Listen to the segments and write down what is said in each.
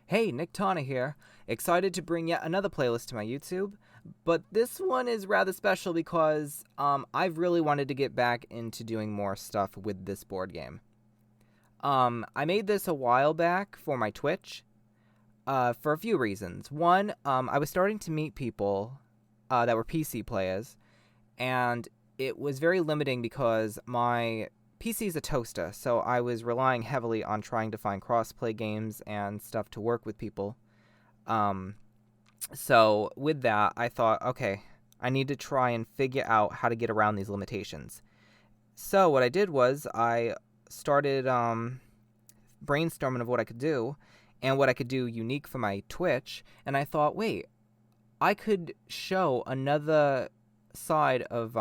Hey, Nick Tana here. Excited to bring yet another playlist to my YouTube, but this one is rather special because I've really wanted to get back into doing more stuff with this board game. I made this a while back for my Twitch for a few reasons. One, I was starting to meet people that were PC players, and it was very limiting because my PC is a toaster, so I was relying heavily on trying to find cross-play games and stuff to work with people. So with that, I thought, okay, I need to try and figure out how to get around these limitations. So what I did was I started brainstorming of what I could do and what I could do unique for my Twitch, and I thought, wait, I could show another side of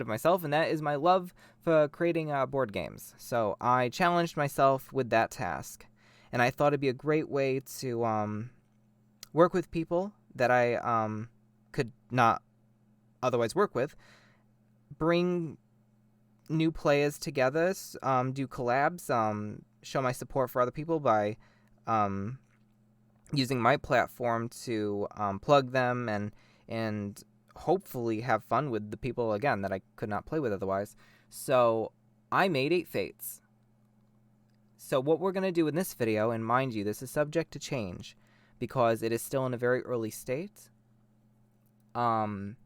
myself, and that is my love for creating board games. So I challenged myself with that task, and I thought it'd be a great way to work with people that I could not otherwise work with, bring new players together, do collabs, show my support for other people by using my platform to plug them and hopefully have fun with the people, again, that I could not play with otherwise. So I made 8 Fates. So what we're going to do in this video, and mind you, this is subject to change because it is still in a very early state. I'm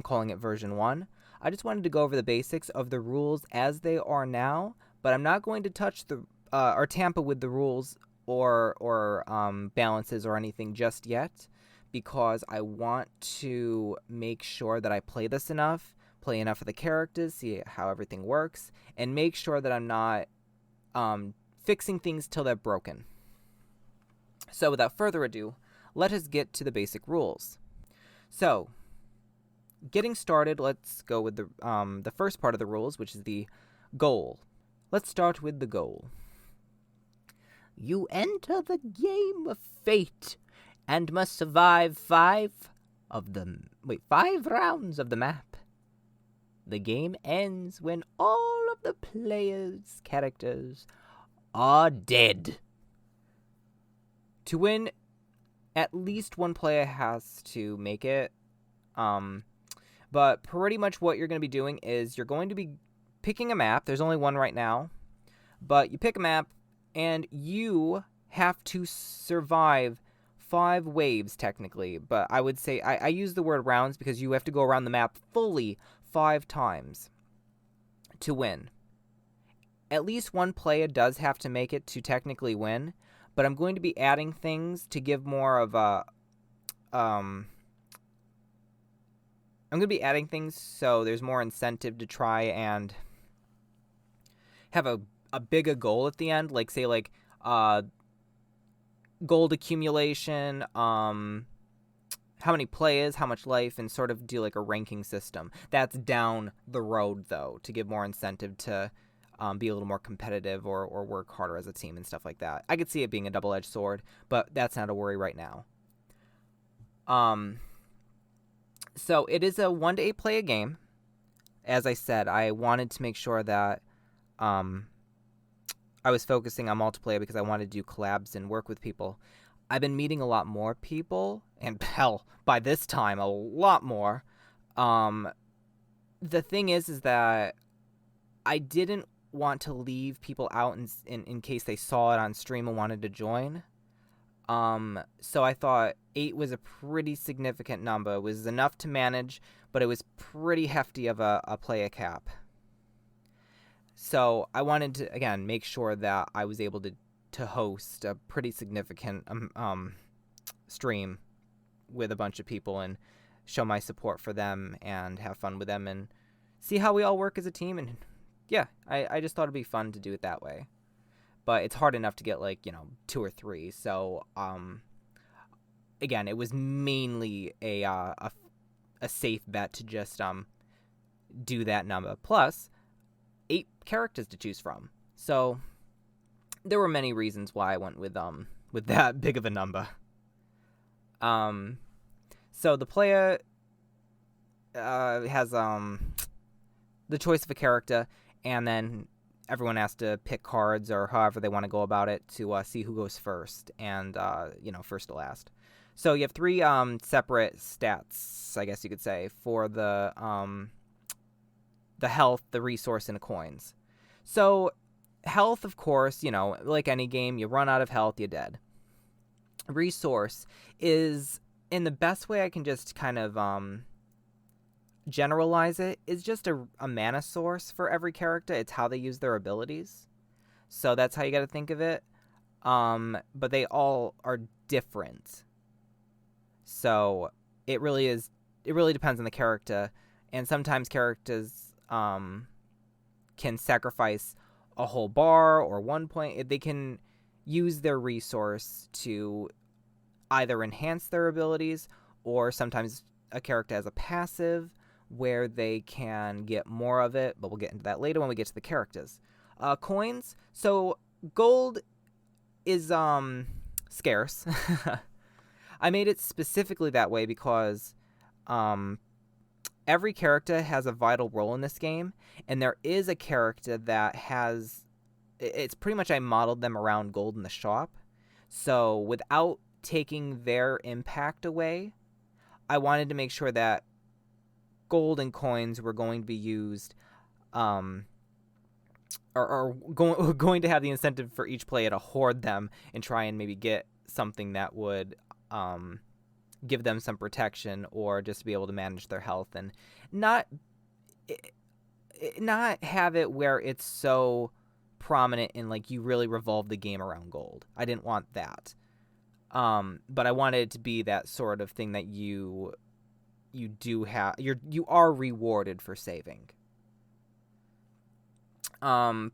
calling it version 1. I just wanted to go over the basics of the rules as they are now, but I'm not going to touch the or tamper with the rules or balances or anything just yet, because I want to make sure that I play this enough, play enough of the characters, see how everything works, and make sure that I'm not fixing things till they're broken. So without further ado, let us get to the basic rules. So, getting started, let's go with the first part of the rules, which is the goal. Let's start with the goal. You enter the game of fate and must survive 5 rounds of the map. The game ends when all of the players' characters are dead. To win, at least one player has to make it. But pretty much what you're going to be doing is you're going to be picking a map. There's only one right now. But you pick a map, and you have to survive 5 waves, technically, but I would say I use the word rounds because you have to go around the map fully 5 times to win. At least one player does have to make it to technically win, but I'm going to be adding things to give more of a I'm going to be adding things so there's more incentive to try and have a bigger goal at the end, like say gold accumulation, how many players, how much life, and sort of do like a ranking system. That's down the road, though, to give more incentive to be a little more competitive or work harder as a team and stuff like that. I could see it being a double-edged sword, but that's not a worry right now. So it is a 1 to 8 player game. As I said, I wanted to make sure that I was focusing on multiplayer because I wanted to do collabs and work with people. I've been meeting a lot more people, and hell, by this time, a lot more. The thing is that I didn't want to leave people out in case they saw it on stream and wanted to join. So I thought 8 was a pretty significant number. It was enough to manage, but it was pretty hefty of a player cap. So I wanted to, again, make sure that I was able to host a pretty significant stream with a bunch of people and show my support for them and have fun with them and see how we all work as a team. And yeah, I just thought it'd be fun to do it that way. But it's hard enough to get 2 or 3. So again, it was mainly a safe bet to just do that number. Plus 8 characters to choose from. So there were many reasons why I went with that big of a number. So the player has the choice of a character, and then everyone has to pick cards or however they want to go about it to see who goes first and, first to last. So you have 3 separate stats, I guess you could say, for the health, the resource, and the coins. So health, of course, like any game, you run out of health, you're dead. Resource is, in the best way I can just kind of generalize it, is just a mana source for every character. It's how they use their abilities. So that's how you got to think of it. But they all are different. So it really depends on the character. And sometimes characters can sacrifice a whole bar or 1 point. They can use their resource to either enhance their abilities, or sometimes a character has a passive where they can get more of it, but we'll get into that later when we get to the characters. Coins. So gold is scarce. I made it specifically that way because every character has a vital role in this game, and there is a character that has... It's pretty much I modeled them around gold in the shop. So without taking their impact away, I wanted to make sure that gold and coins were going to be used, or going to have the incentive for each player to hoard them and try and maybe get something that would give them some protection, or just to be able to manage their health and not have it where it's so prominent and like you really revolve the game around gold. I didn't want that. But I wanted it to be that sort of thing that you are rewarded for saving. But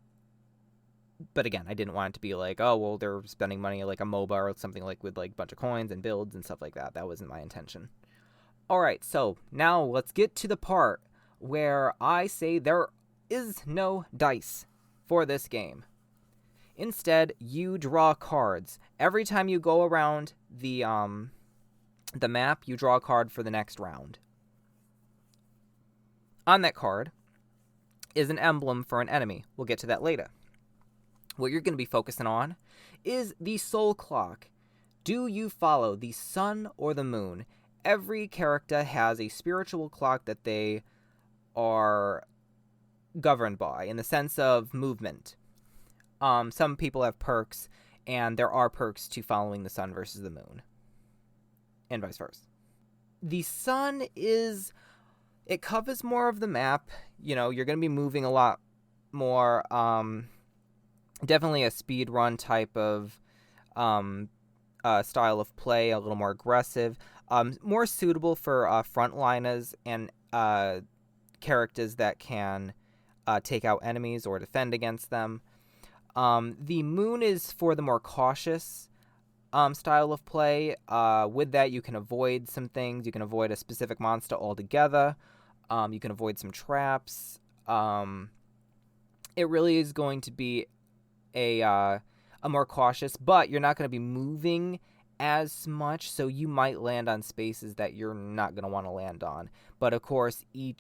again, I didn't want it to be like, oh, well, they're spending money like a MOBA or something like with like a bunch of coins and builds and stuff like that. That wasn't my intention. All right, so now let's get to the part where I say there is no dice for this game. Instead, you draw cards. Every time you go around the map, you draw a card for the next round. On that card is an emblem for an enemy. We'll get to that later. What you're going to be focusing on is the soul clock. Do you follow the sun or the moon? Every character has a spiritual clock that they are governed by in the sense of movement. Some people have perks, and there are perks to following the sun versus the moon, and vice versa. The sun it covers more of the map. You're going to be moving a lot more. Definitely a speed run type of style of play, a little more aggressive, more suitable for frontliners and characters that can take out enemies or defend against them. The moon is for the more cautious style of play. With that, you can avoid some things. You can avoid a specific monster altogether. You can avoid some traps. It really is going to be a more cautious, but you're not going to be moving as much, so you might land on spaces that you're not going to want to land on. But of course, the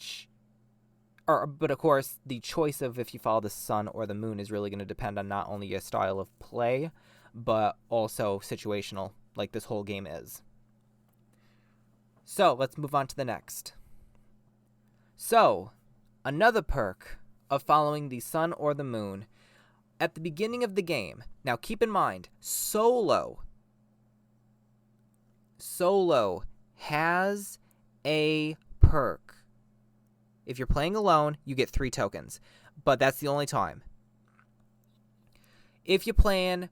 choice of if you follow the sun or the moon is really going to depend on not only your style of play, but also situational, like this whole game is. So, let's move on to the next. So, another perk of following the sun or the moon. At the beginning of the game, now keep in mind, solo has a perk. If you're playing alone, you get 3 tokens, but that's the only time. If you're playing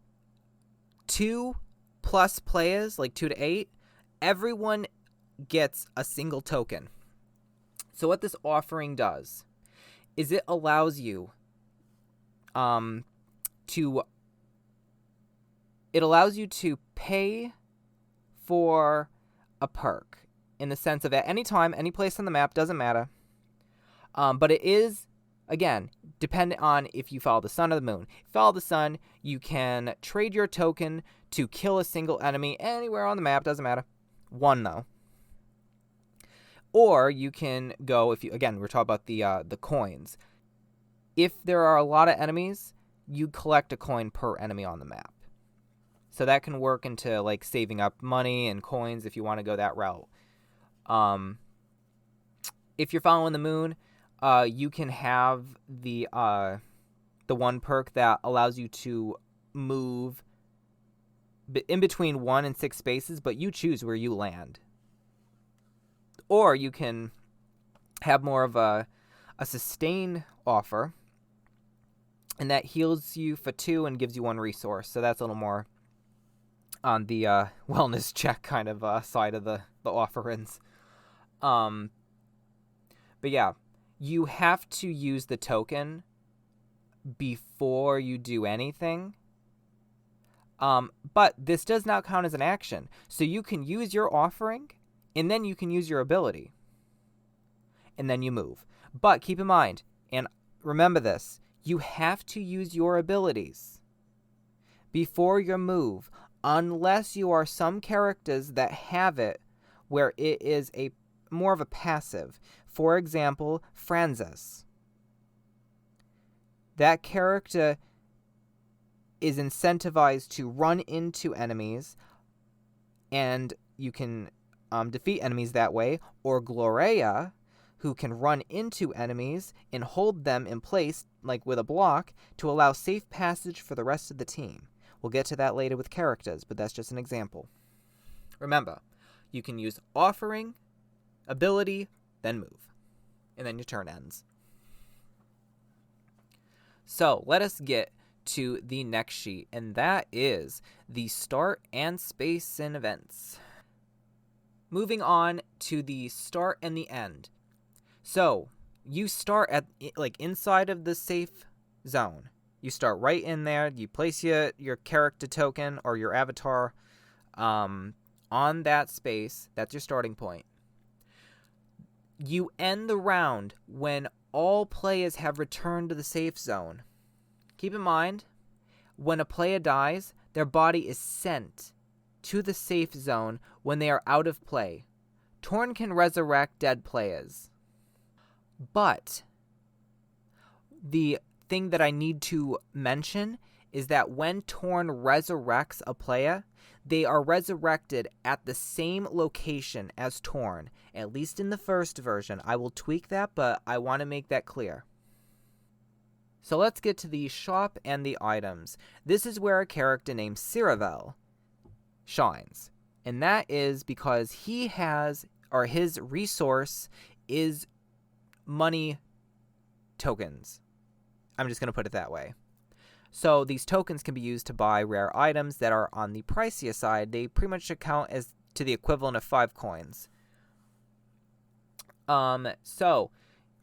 2+ players, like 2 to 8, everyone gets a single token. So what this offering does is it allows you to pay for a perk in the sense of at any time, any place on the map, doesn't matter. But it is, again, dependent on if you follow the sun or the moon. If you follow the sun, you can trade your token to kill a single enemy anywhere on the map, doesn't matter. 1 though. Or you can go, we're talking about the coins. If there are a lot of enemies, you collect a coin per enemy on the map. So that can work into like saving up money and coins if you want to go that route. If you're following the moon, you can have the one perk that allows you to move in between 1 and 6 spaces, but you choose where you land. Or you can have more of a sustain offer, and that heals you for 2 and gives you 1 resource. So that's a little more on the wellness check kind of side of the offerings. But yeah, you have to use the token before you do anything. But this does not count as an action. So you can use your offering, and then you can use your ability. And then you move. But keep in mind, and remember this, you have to use your abilities before your move, unless you are some characters that have it where it is a more of a passive. For example, Francis. That character is incentivized to run into enemies, and you can defeat enemies that way. Or Gloria, who can run into enemies and hold them in place, like with a block, to allow safe passage for the rest of the team. We'll get to that later with characters, but that's just an example. Remember, you can use offering, ability, then move. And then your turn ends. So, let us get to the next sheet, and that is the start and space and events. Moving on to the start and the end. So, you start at like inside of the safe zone. You start right in there. You place your character token or your avatar on that space. That's your starting point. You end the round when all players have returned to the safe zone. Keep in mind, when a player dies, their body is sent to the safe zone when they are out of play. Torn can resurrect dead players. But the thing that I need to mention is that when Torn resurrects a player, they are resurrected at the same location as Torn, at least in the first version. I will tweak that, but I want to make that clear. So let's get to the shop and the items. This is where a character named Ciravel shines. And that is because he has, or his resource is money tokens. I'm just going to put it that way. So these tokens can be used to buy rare items that are on the pricier side. They pretty much account as to the equivalent of 5 coins. So,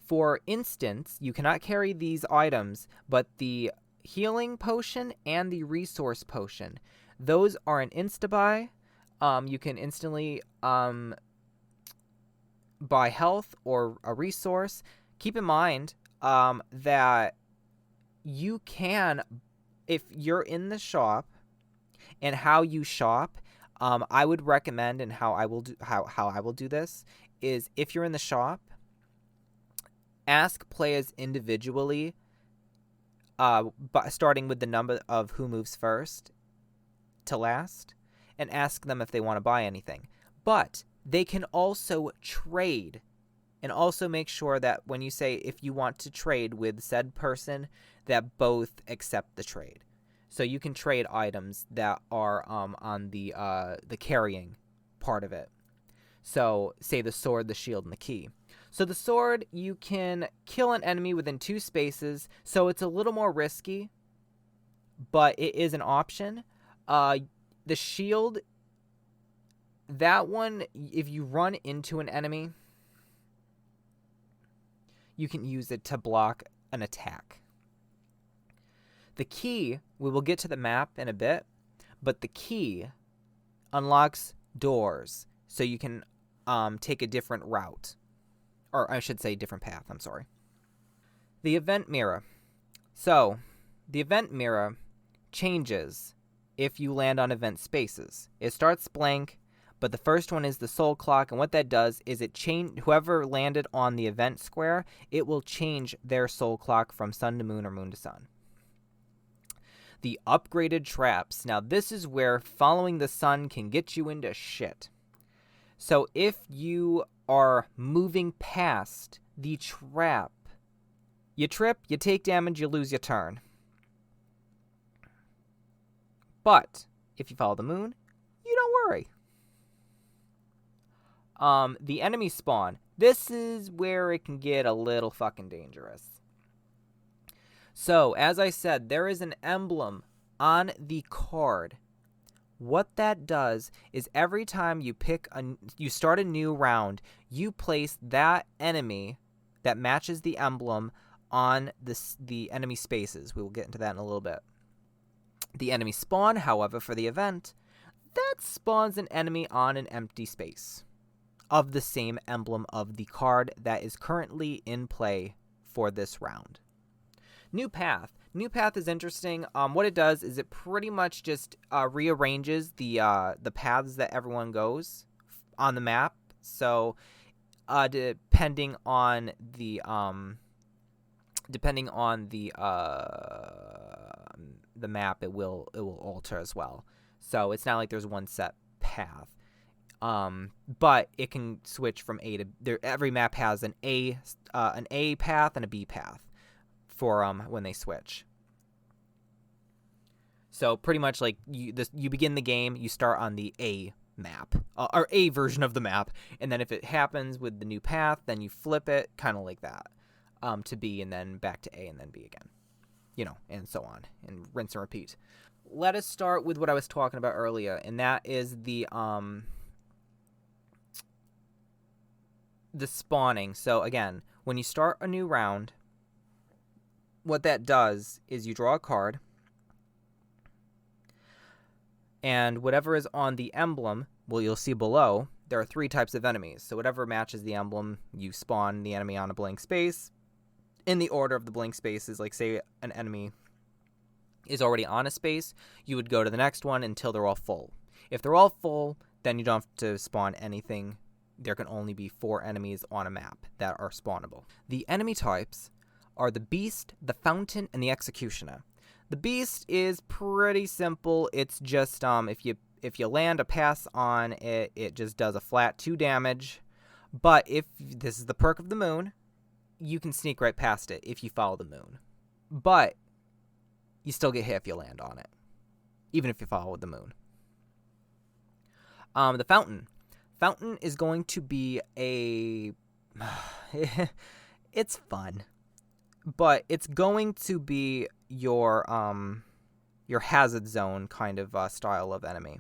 for instance, you cannot carry these items, but the healing potion and the resource potion, those are an insta-buy. You can instantly buy health or a resource. Keep in mind that you can, if you're in the shop, and how you shop, I would recommend, and how I will do this is, if you're in the shop, ask players individually, starting with the number of who moves first to last, and ask them if they want to buy anything. But they can also trade, and also make sure that when you say if you want to trade with said person, that both accept the trade. So you can trade items that are on the carrying part of it. So say the sword, the shield, and the key. So the sword, you can kill an enemy within 2 spaces, so it's a little more risky, but it is an option. The shield, that one, if you run into an enemy, you can use it to block an attack. The key, we will get to the map in a bit, but the key unlocks doors, so you can take a different route. Or I should say different path, I'm sorry. The event mirror. So, the event mirror changes if you land on event spaces. It starts blank, But the first one is the soul clock, and what that does is it whoever landed on the event square, it will change their soul clock from sun to moon or moon to sun. The upgraded traps. Now this is where following the sun can get you into shit. So if you are moving past the trap, you trip, you take damage, you lose your turn. But if you follow the moon, you don't worry. The enemy spawn. This is where it can get a little fucking dangerous. So, as I said, there is an emblem on the card. What that does is every time you start a new round, you place that enemy that matches the emblem on the enemy spaces. We will get into that in a little bit. The enemy spawn, however, for the event, that spawns an enemy on an empty space of the same emblem of the card that is currently in play for this round. New path. New path is interesting. What it does is it pretty much just rearranges the paths that everyone goes on the map. So, depending on the map, it will alter as well. So it's not like there's one set path. But it can switch from A to there. Every map has an A path and a B path for when they switch. So pretty much like you begin the game, you start on the A map or A version of the map, and then if it happens with the new path, then you flip it kind of like that to B, and then back to A, and then B again, and so on, and rinse and repeat. Let us start with what I was talking about earlier, and that is the spawning. So again, when you start a new round, what that does is you draw a card, and whatever is on the emblem, well, you'll see below, there are 3 types of enemies. So whatever matches the emblem, you spawn the enemy on a blank space. In the order of the blank spaces, like say an enemy is already on a space, you would go to the next one until they're all full. If they're all full, then you don't have to spawn anything. There can only be 4 enemies on a map that are spawnable. The enemy types are the Beast, the Fountain, and the Executioner. The Beast is pretty simple. It's just if you land a pass on it, it just does a flat 2 damage. But if this is the perk of the moon, you can sneak right past it if you follow the moon. But you still get hit if you land on it, even if you follow the moon. The Fountain. Fountain is going to be it's fun, but it's going to be your hazard zone kind of style of enemy.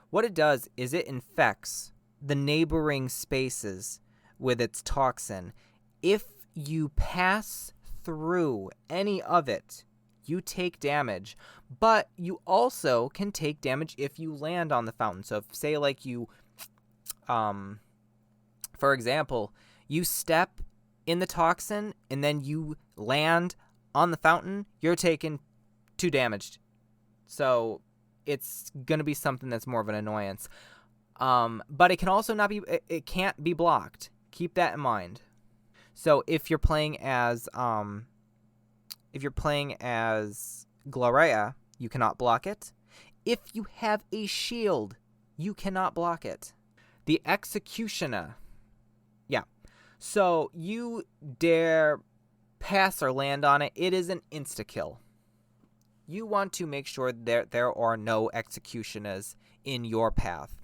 What it does is it infects the neighboring spaces with its toxin. If you pass through any of it, you take damage, but you also can take damage if you land on the fountain. So if, say, like you, for example, you step in the toxin and then you land on the fountain, you're taking 2 damage. So it's going to be something that's more of an annoyance. But it can also it can't be blocked. Keep that in mind. So if you're playing as Gloria, you cannot block it. If you have a shield, you cannot block it. The Executioner. Yeah. So you dare pass or land on it, it is an insta-kill. You want to make sure that there are no executioners in your path.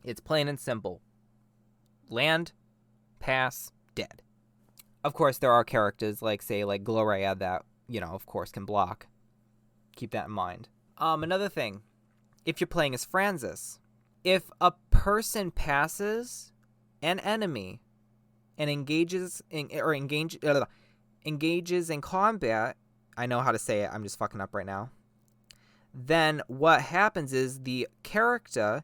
It's plain and simple. Land, pass, dead. Of course, there are characters like Gloria that, of course, can block. Keep that in mind. Another thing, if you're playing as Francis, if a person passes an enemy and engages in combat, I know how to say it, I'm just fucking up right now, then what happens is the character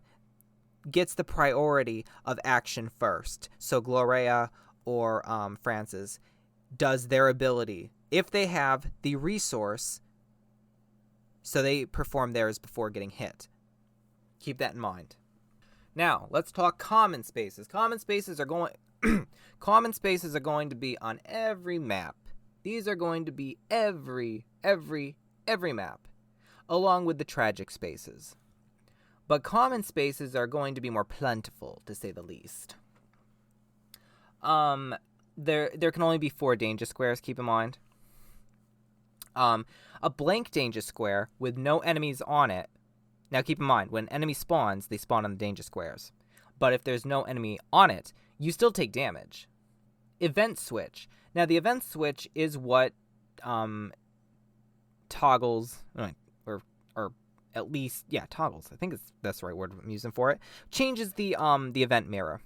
gets the priority of action first. So Gloria or Francis does their ability if they have the resource, so they perform theirs before getting hit. Keep that in mind. Now, let's talk common spaces. Common spaces are going to be on every map. These are going to be every map, along with the tragic spaces. But common spaces are going to be more plentiful, to say the least. There can only be 4 danger squares, keep in mind. A blank danger square with no enemies on it. Now keep in mind, when enemy spawns, they spawn on the danger squares. But if there's no enemy on it, you still take damage. Event switch. Now the event switch is what toggles, or at least, yeah, toggles. I think that's the right word I'm using for it. Changes the event mirror.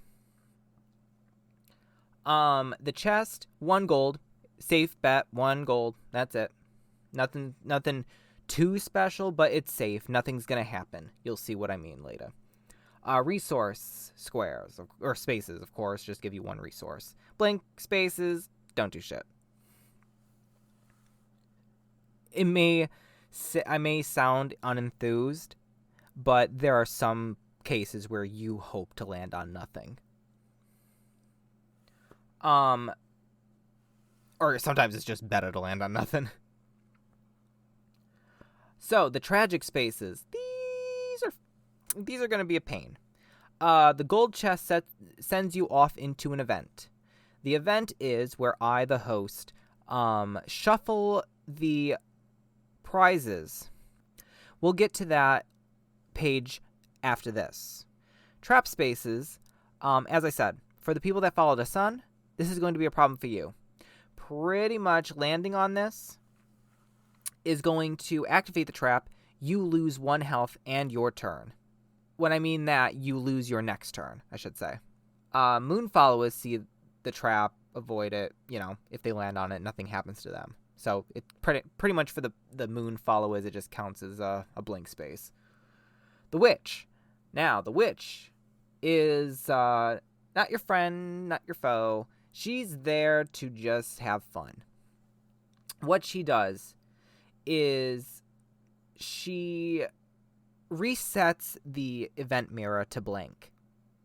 The chest, 1 gold. Safe bet, 1 gold. That's it. Nothing too special, but it's safe. Nothing's gonna happen. You'll see what I mean later. Resource squares, or spaces, of course, just give you 1 resource. Blank spaces, don't do shit. I may sound unenthused, but there are some cases where you hope to land on nothing. Or sometimes it's just better to land on nothing. So, the tragic spaces, these are going to be a pain. The gold chest sends you off into an event. The event is where I, the host, shuffle the prizes. We'll get to that page after this. Trap spaces, as I said, for the people that follow the sun, this is going to be a problem for you. Pretty much landing on this is going to activate the trap. You lose 1 health and your turn. When I mean that, you lose your next turn, I should say. Moon followers see the trap, avoid it. If they land on it, nothing happens to them. So it pretty much for the moon followers, it just counts as a blank space. The witch. Now, the witch is not your friend, not your foe. She's there to just have fun. What she does is she resets the event mirror to blank.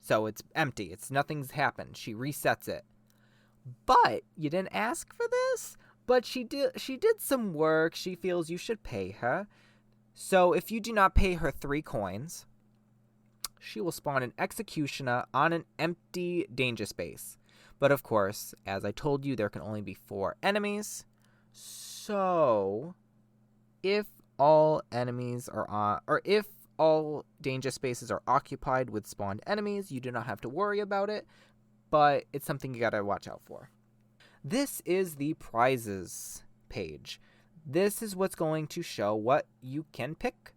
So it's empty. Nothing's happened. She resets it. But you didn't ask for this, but she did some work. She feels you should pay her. So if you do not pay her 3 coins, she will spawn an executioner on an empty danger space. But of course, as I told you, there can only be 4 enemies. So if all enemies are on, or if all danger spaces are occupied with spawned enemies, you do not have to worry about it, but it's something you gotta watch out for. This is the prizes page. This is what's going to show what you can pick.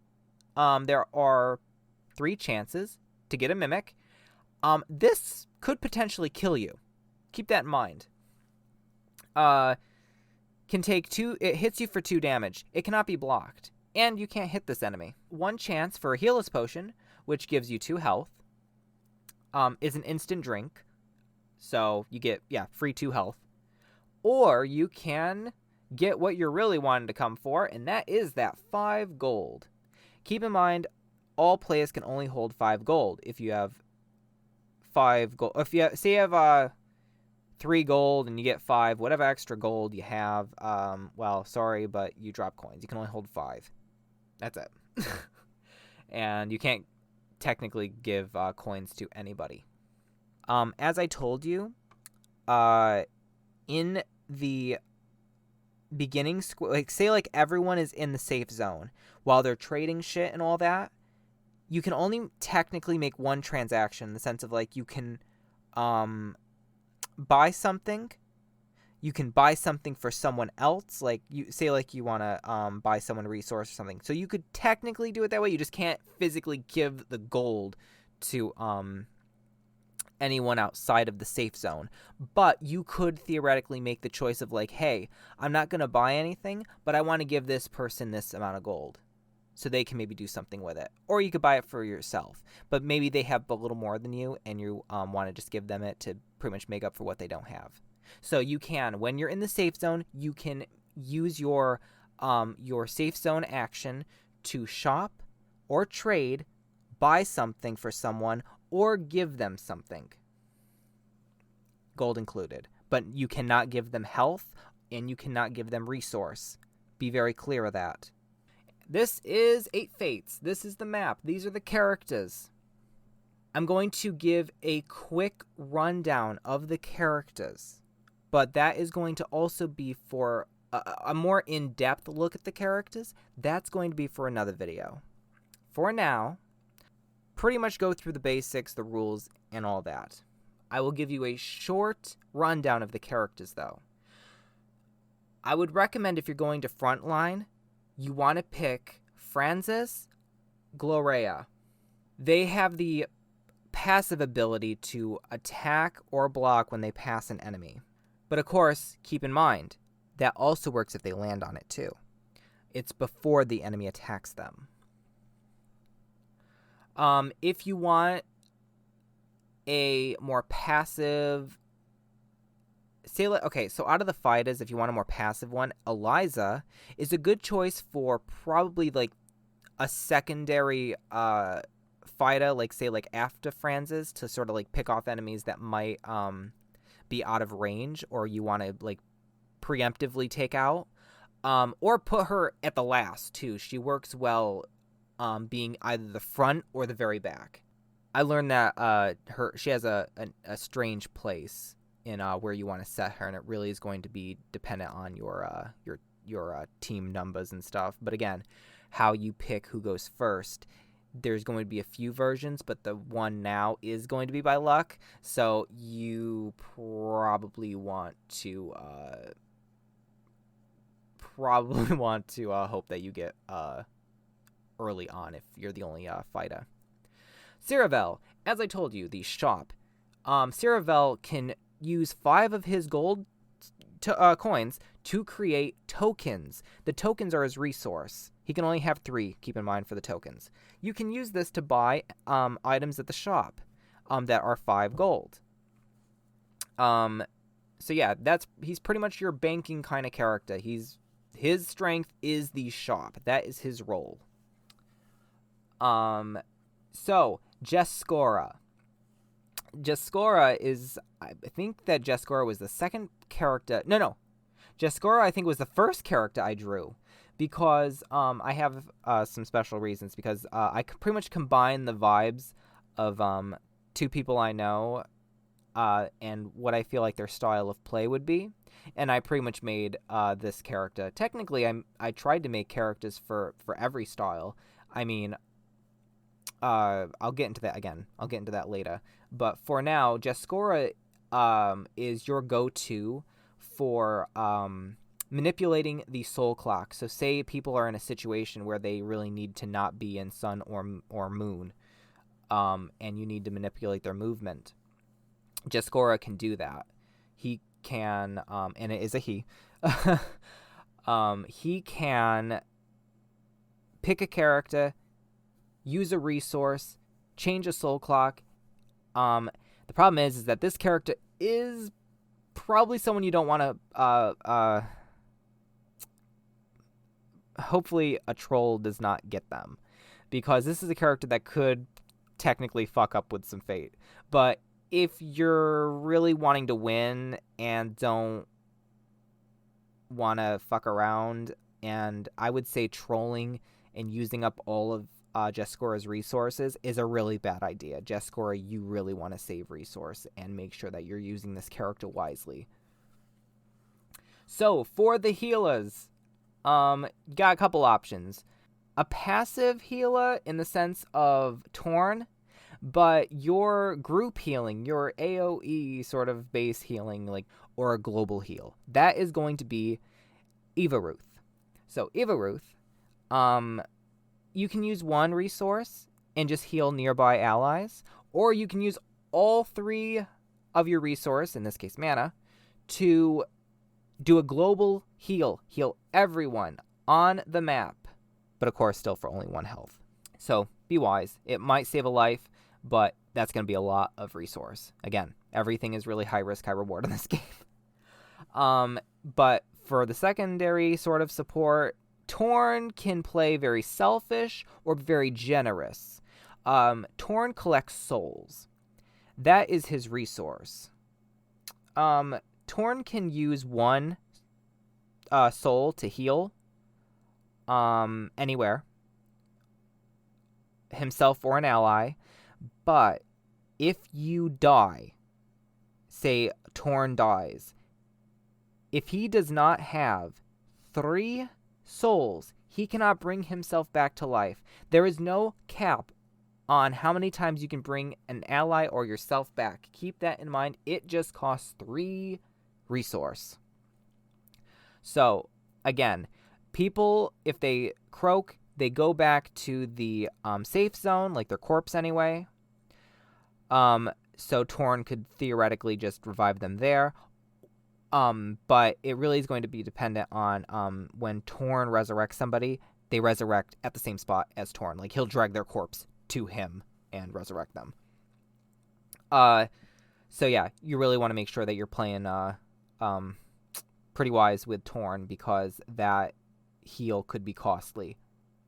There are 3 chances to get a mimic. This could potentially kill you. Keep that in mind. Can take 2. It hits you for 2 damage. It cannot be blocked, and you can't hit this enemy. 1 chance for a healer's potion, which gives you 2 health. Is an instant drink, so you get free 2 health. Or you can get what you're really wanting to come for, and that is that 5 gold. Keep in mind, all players can only hold 5 gold. If you have 5 gold, say you have 3 gold and you get 5, whatever extra gold you have, well, sorry, but you drop coins. You can only hold 5. That's it. And you can't technically give coins to anybody. As I told you, in the beginning, say everyone is in the safe zone while they're trading shit and all that, you can only technically make 1 transaction in the sense of you can buy something. You can buy something for someone else. You want to buy someone a resource or something. So you could technically do it that way. You just can't physically give the gold to anyone outside of the safe zone. But you could theoretically make the choice of hey, I'm not going to buy anything, but I want to give this person this amount of gold so they can maybe do something with it. Or you could buy it for yourself, but maybe they have a little more than you and you want to just give them it to pretty much make up for what they don't have. So you can, when you're in the safe zone, you can use your safe zone action to shop or trade, buy something for someone, or give them something, gold included. But you cannot give them health, and you cannot give them resource. Be very clear of that. This is 8 Fates. This is the map. These are the characters. I'm going to give a quick rundown of the characters, but that is going to also be for a more in-depth look at the characters. That's going to be for another video. For now, pretty much go through the basics, the rules, and all that. I will give you a short rundown of the characters, though. I would recommend, if you're going to frontline, you want to pick Francis, Gloria. They have the passive ability to attack or block when they pass an enemy. But of course, keep in mind, that also works if they land on it too. It's before the enemy attacks them. If you want a more passive... Okay, so out of the fighters, if you want a more passive one, Eliza is a good choice for probably like a secondary fighter, like say like after Francis, to sort of like pick off enemies that might be out of range, or you want to like preemptively take out, or put her at the last too. She works well being either the front or the very back. I learned that she has a strange place in where you want to set her, and it really is going to be dependent on your team numbers and stuff. But again, how you pick who goes first, there's going to be a few versions, but the one now is going to be by luck, so you probably want to hope that you get early on if you're the only fighter. Ciravel, as I told you, the shop. Ciravel can use 5 of his gold coins to create tokens. The tokens are his resource. He can only have 3, keep in mind, for the tokens. You can use this to buy items at the shop that are 5 gold. So yeah, he's pretty much your banking kind of character. His strength is the shop. That is his role. So Jeskora. Jeskora is, I think that Jeskora was the second character. No. Jeskora, I think, was the first character I drew, because I have some special reasons, because I pretty much combine the vibes of 2 people I know and what I feel like their style of play would be, and I pretty much made this character. Technically, I tried to make characters for every style. I mean, I'll get into that again. I'll get into that later. But for now, Jeskora is your go-to for manipulating the soul clock. So say people are in a situation where they really need to not be in sun or moon, and you need to manipulate their movement. Jeskora can do that. He can, and it is a he, he can pick a character, use a resource, change a soul clock. The problem is that this character is probably someone you don't want to, hopefully a troll does not get them, because this is a character that could technically fuck up with some fate. But if you're really wanting to win and don't want to fuck around, and I would say trolling and using up all of Jeskora's resources is a really bad idea. Jeskora, you really want to save resource and make sure that you're using this character wisely. So, for the healers, you got a couple options. A passive healer in the sense of Torn, but your group healing, your AoE sort of base healing, or a global heal, that is going to be Eva Ruth. So, Eva Ruth, you can use one resource and just heal nearby allies, or you can use all 3 of your resource, in this case mana, to do a global heal everyone on the map, but of course still for only 1 health. So be wise. It might save a life, but that's going to be a lot of resource. Again, everything is really high risk, high reward in this game. But for the secondary sort of support, Torn can play very selfish or very generous. Torn collects souls. That is his resource. Torn can use one soul to heal anywhere, himself or an ally. But if you die, say Torn dies, if he does not have 3 souls, he cannot bring himself back to life. There is no cap on how many times you can bring an ally or yourself back. Keep that in mind. It just costs 3 resource. So, again, people, if they croak, they go back to the safe zone, like their corpse anyway. So Torn could theoretically just revive them there. But it really is going to be dependent on when Torn resurrects somebody, they resurrect at the same spot as Torn. Like, he'll drag their corpse to him and resurrect them. So yeah, you really want to make sure that you're playing pretty wise with Torn, because that heal could be costly.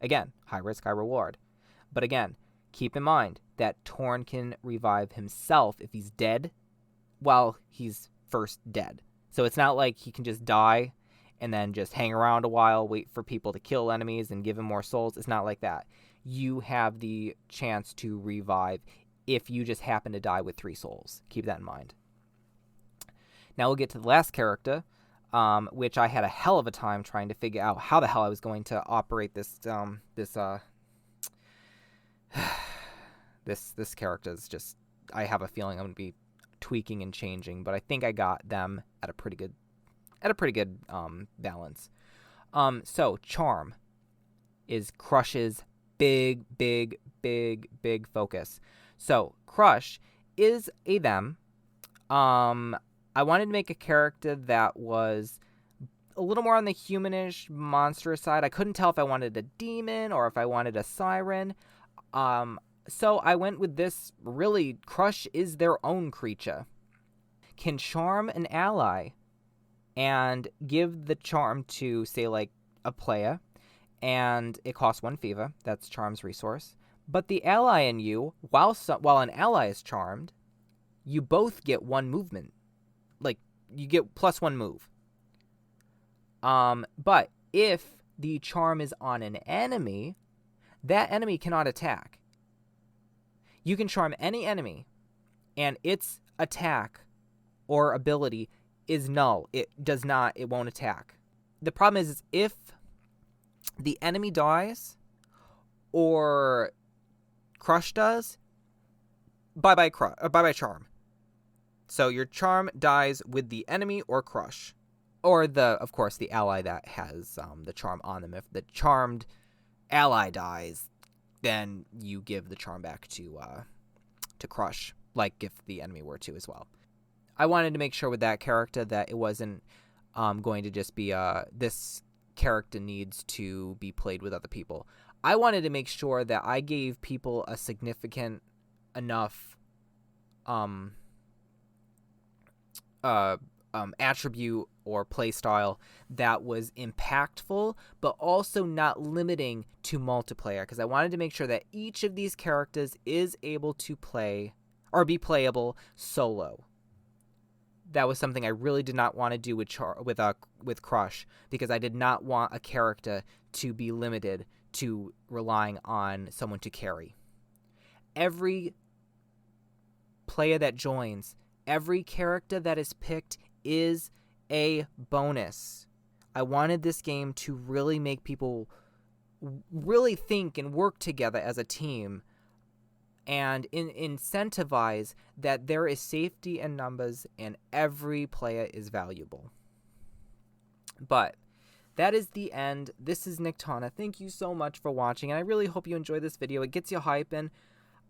Again, high risk, high reward. But again, keep in mind that Torn can revive himself if he's dead while he's first dead. So it's not like he can just die and then just hang around a while, wait for people to kill enemies and give him more souls. It's not like that. You have the chance to revive if you just happen to die with 3 souls. Keep that in mind. Now we'll get to the last character, which I had a hell of a time trying to figure out how the hell I was going to operate this this character is just, I have a feeling I'm going to be tweaking and changing, but I think I got them at a pretty good balance. So Charm is Crush's big focus. So Crush is a them. I wanted to make a character that was a little more on the humanish, monstrous side. I couldn't tell if I wanted a demon or if I wanted a siren. So I went with this. Really, Crush is their own creature. Can charm an ally and give the charm to, say, like a player, and it costs 1 fever. That's Charm's resource. But the ally and you, while an ally is charmed, you both get 1 movement. Like, you get +1 move. But if the charm is on an enemy, that enemy cannot attack. You can charm any enemy, and its attack or ability is null. It won't attack. The problem is if the enemy dies or Crush does, bye-bye charm. So your charm dies with the enemy or Crush. Or, of course, the ally that has the charm on them. If the charmed ally dies, then you give the charm back to Crush, like if the enemy were to as well. I wanted to make sure with that character that it wasn't going to just be this character needs to be played with other people. I wanted to make sure that I gave people a significant enough attribute or play style that was impactful, but also not limiting to multiplayer, because I wanted to make sure that each of these characters is able to play or be playable solo. That was something I really did not want to do with Crush, because I did not want a character to be limited to relying on someone to carry. Every player that joins, every character that is picked is a bonus. I wanted this game to really make people really think and work together as a team, and incentivize that there is safety in numbers and every player is valuable. But that is the end. This is Nictana. Thank you so much for watching, and I really hope you enjoy this video. It gets you hype, and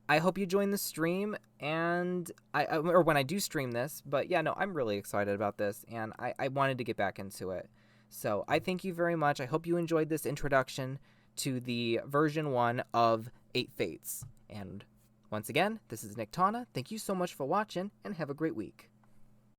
I hope you join the stream, and or when I do stream this. But yeah, no, I'm really excited about this, and I wanted to get back into it. So I thank you very much. I hope you enjoyed this introduction to the version 1 of 8 Fates. And once again, this is Nictana. Thank you so much for watching, and have a great week.